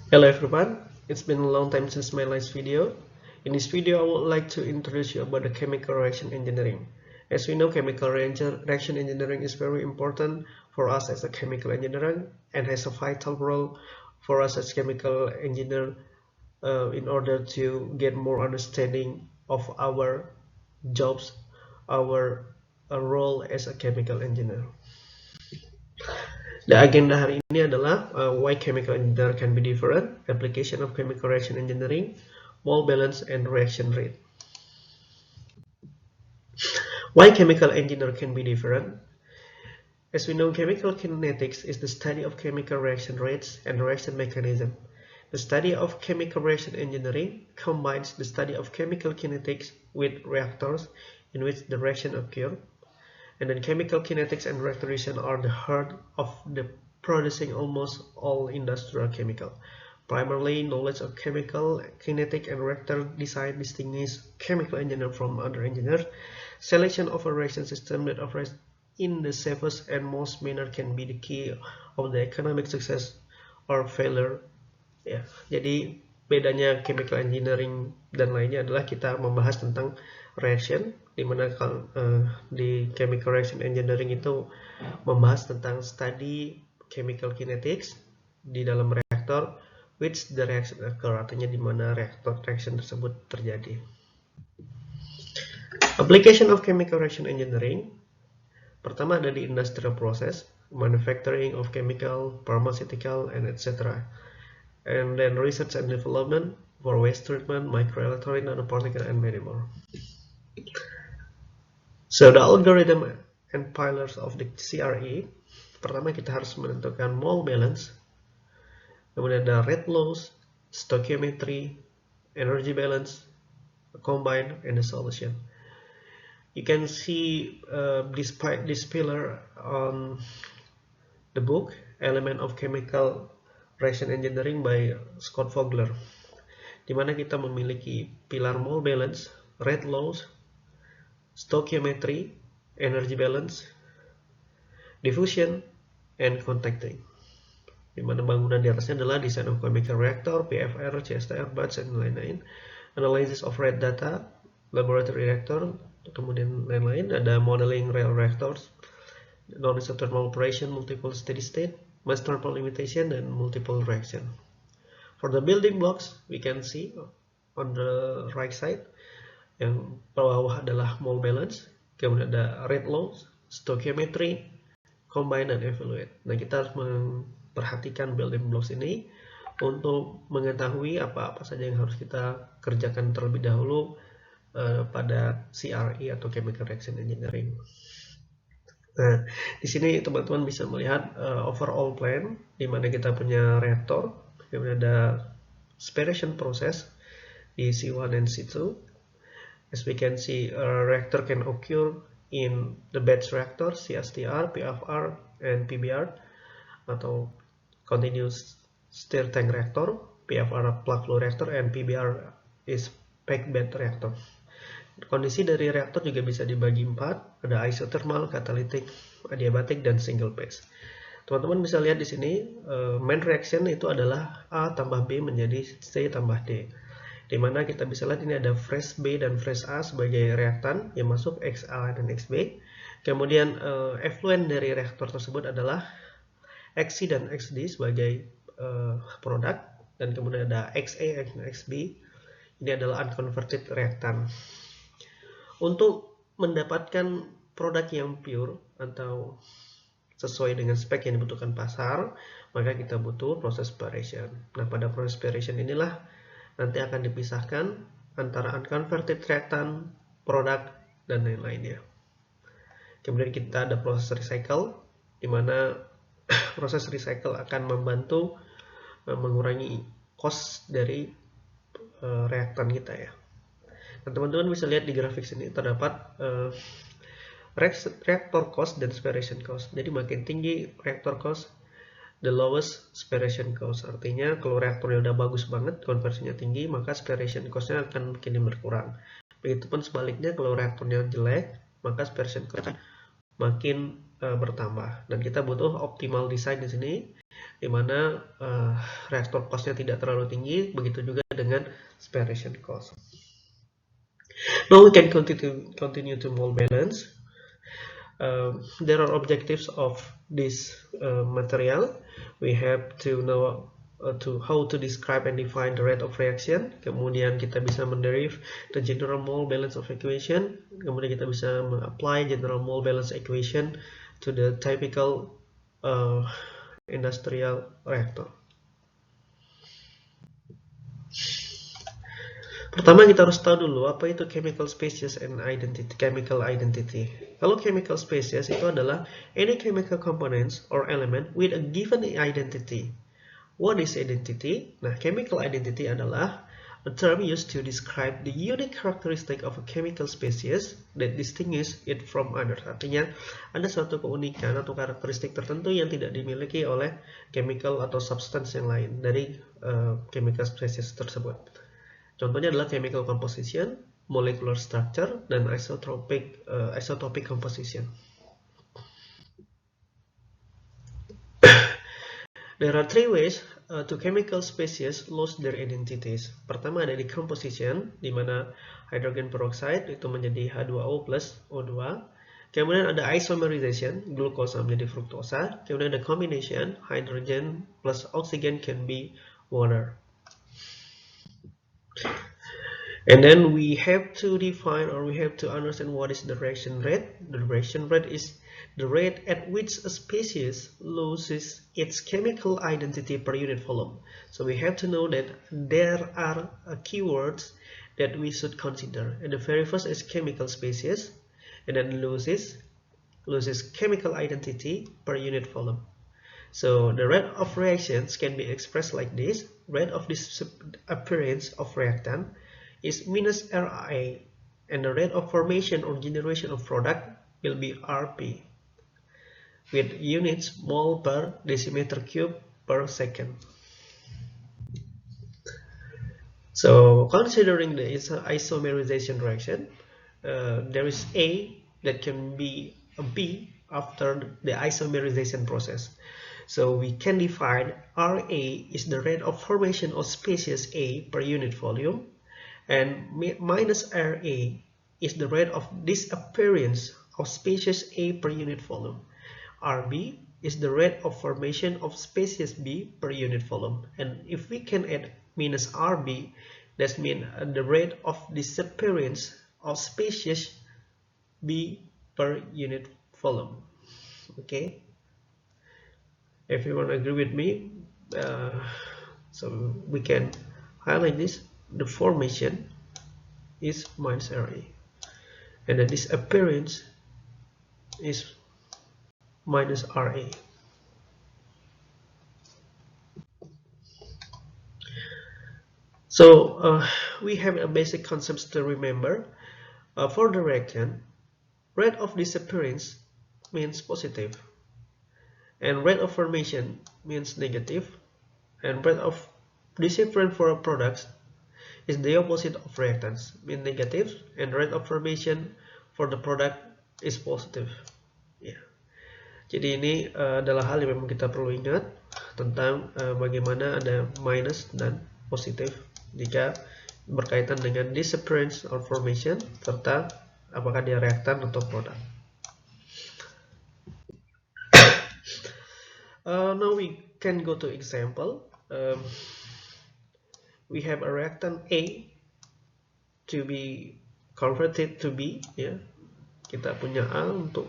Hello everyone, it's been a long time since my last video. In this video, I would like to introduce you about the chemical reaction engineering. As we know, chemical reaction engineering is very important for us as a chemical engineer and has a vital role for us as chemical engineer in order to get more understanding of our jobs, our role as a chemical engineer. The agenda hari ini adalah why chemical engineer can be different, application of chemical reaction engineering, mole balance, and reaction rate. Why chemical engineer can be different? As we know, chemical kinetics is the study of chemical reaction rates and reaction mechanism. The study of chemical reaction engineering combines the study of chemical kinetics with reactors in which the reaction occurs. And then chemical kinetics and reactorization are the heart of the producing almost all industrial chemical. Primarily, knowledge of chemical, kinetic, and reactor design distinguishes chemical engineer from other engineers. Selection of a reaction system that operates in the safest and most manner can be the key of the economic success or failure. Ya, jadi bedanya chemical engineering dan lainnya adalah kita membahas tentang reaction, di mana di chemical reaction engineering itu membahas tentang study chemical kinetics di dalam reaktor, which the reaction occur, artinya di mana reaction tersebut terjadi. Application of chemical reaction engineering, pertama ada di industrial process, manufacturing of chemical, pharmaceutical, and etc. And then research and development for waste treatment, microelectronic, nanoparticle, and many more. So the algorithm and pillars of the CRE, pertama kita harus menentukan mole balance, kemudian ada rate laws, stoichiometry, energy balance, combine, and the solution. You can see this pillar on the book Element of Chemical Reaction Engineering by Scott Vogler, di mana kita memiliki pilar mole balance, rate laws, stoichiometry, energy balance, diffusion, and contacting. Di mana bangunan di atasnya adalah design of chemical reactor, PFR, CSTR, batch, dan lain-lain. Analysis of rate data, laboratory reactor, kemudian lain-lain. Ada modeling real reactors, knowledge of thermal operation, multiple steady state, mass thermal limitation, and multiple reaction. For the building blocks, we can see on the right side, yang bawah adalah mole balance, kemudian ada rate laws, stoichiometry, combine, dan evaluate. Nah, kita harus memperhatikan building blocks ini untuk mengetahui apa-apa saja yang harus kita kerjakan terlebih dahulu pada CRE atau Chemical Reaction Engineering. Nah, di sini teman-teman bisa melihat overall plan, di mana kita punya reaktor, kemudian ada separation process di C1 and C2. As we can see, a reactor can occur in the batch reactor, CSTR, PFR, and PBR, atau continuous stir tank reactor, PFR plug flow reactor, and PBR is packed bed reactor. Kondisi dari reaktor juga bisa dibagi 4, ada isothermal, catalytic, adiabatic, dan single phase. Teman-teman bisa lihat di sini, main reaction itu adalah A tambah B menjadi C tambah D. Di mana kita bisa lihat ini ada fresh B dan fresh A sebagai reaktan yang masuk XA dan XB. Kemudian effluent dari reaktor tersebut adalah XC dan XD sebagai produk, dan kemudian ada XA dan XB. Ini adalah unconverted reaktan. Untuk mendapatkan produk yang pure atau sesuai dengan spek yang dibutuhkan pasar, maka kita butuh proses separation. Nah, pada proses separation inilah nanti akan dipisahkan antara unconverted reactant, produk, dan lain-lainnya. Kemudian kita ada proses recycle, di mana proses recycle akan membantu mengurangi cost dari reaktan kita ya. Nah, teman-teman bisa lihat di grafik sini terdapat reactor cost dan separation cost. Jadi makin tinggi reactor cost, the lowest separation cost. Artinya kalau reaktornya udah bagus banget, konversinya tinggi, maka separation cost-nya akan makin berkurang. Begitupun sebaliknya, kalau reaktornya jelek, maka separation cost makin bertambah, dan kita butuh optimal design di sini, di mana reaktor cost-nya tidak terlalu tinggi, begitu juga dengan separation cost. Now we can continue to mole balance. There are objectives of this material. We have to know how to describe and define the rate of reaction. Kemudian kita bisa menderive the general mole balance of equation. Kemudian kita bisa apply general mole balance equation to the typical industrial reactor. Pertama kita harus tahu dulu apa itu chemical species and identity. Chemical identity. Kalau chemical species itu adalah any chemical components or element with a given identity. What is identity? Nah, chemical identity adalah a term used to describe the unique characteristic of a chemical species that distinguish it from others. Artinya ada suatu keunikan atau karakteristik tertentu yang tidak dimiliki oleh chemical atau substance yang lain dari chemical species tersebut. Contohnya adalah chemical composition, molecular structure, dan isotopic composition. There are three ways to chemical species lose their identities. Pertama ada decomposition, di mana hydrogen peroxide itu menjadi H2O plus O2. Kemudian ada isomerization, glukosa menjadi fruktosa. Kemudian ada combination, hydrogen plus oxygen can be water. And then we have to define, or we have to understand, what is the reaction rate. The reaction rate is the rate at which a species loses its chemical identity per unit volume. So we have to know that there are keywords that we should consider. And the very first is chemical species, and then loses chemical identity per unit volume. So the rate of reactions can be expressed like this. Rate of disappearance of reactant is minus RA, and the rate of formation or generation of product will be RP, with units mole per decimeter cube per second. So considering the isomerization reaction, there is A that can be a B after the isomerization process. So we can define RA is the rate of formation of species A per unit volume, and minus RA is the rate of disappearance of species A per unit volume. RB is the rate of formation of species B per unit volume. And if we can add minus RB, that means the rate of disappearance of species B per unit volume. Okay? Everyone agree with me? So we can highlight this. The formation is minus RA, and the disappearance is minus RA. So we have a basic concepts to remember. For the reaction, rate of disappearance means positive, and rate of formation means negative, and rate of disappearance for products is the opposite of reactants, mean negative, and rate of formation for the product is positive. Yeah. Jadi ini adalah hal yang memang kita perlu ingat tentang bagaimana ada minus dan positif jika berkaitan dengan disappearance or formation, serta apakah dia reaktan atau produk. Now we can go to example. We have a reactant A to be converted to B, ya. Kita punya A untuk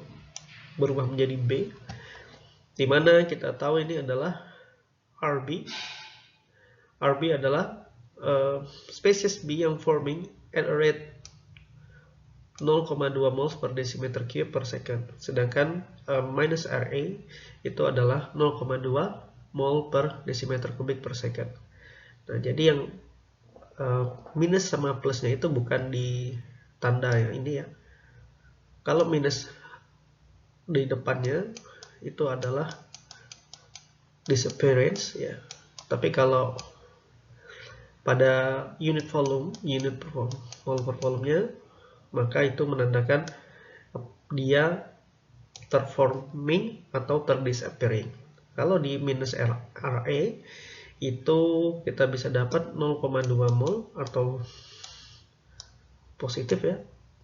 berubah menjadi B, di mana kita tahu ini adalah RB. RB adalah species B yang forming at a rate 0,2 moles per decimeter cube per second, sedangkan minus RA itu adalah 0,2 mol per decimeter kubik per second. Nah, jadi yang minus sama plusnya itu bukan di tanda yang ini ya. Kalau minus di depannya itu adalah disappearance ya. Tapi kalau pada unit volume, mol per volumenya, maka itu menandakan dia terforming atau terdisappearing. Kalau di minus Ra itu kita bisa dapat 0,2 mol atau positif ya.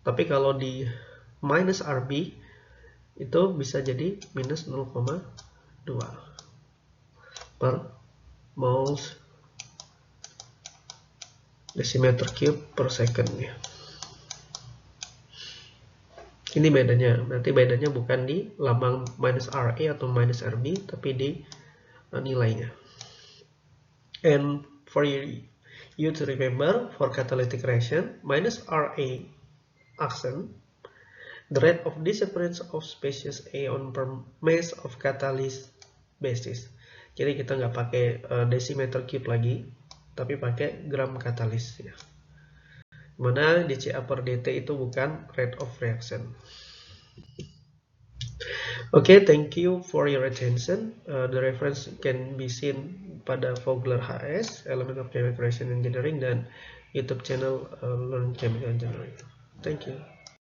Tapi kalau di minus Rb itu bisa jadi minus 0,2 per moles decimeter cube per second ya. Ini bedanya, berarti bedanya bukan di lambang minus Ra atau minus Rb, tapi di nilainya. And for you to remember, for catalytic reaction, minus Ra accent, the rate of disappearance of species A on per mass of catalyst basis. Jadi kita nggak pakai decimeter cube lagi, tapi pakai gram katalis ya. Mana dCA per dt itu bukan rate of reaction. Okay, thank you for your attention. The reference can be seen pada Vogler HS, Element of Chemical Reaction Engineering, dan YouTube channel Learn Chemical Engineering. Thank you.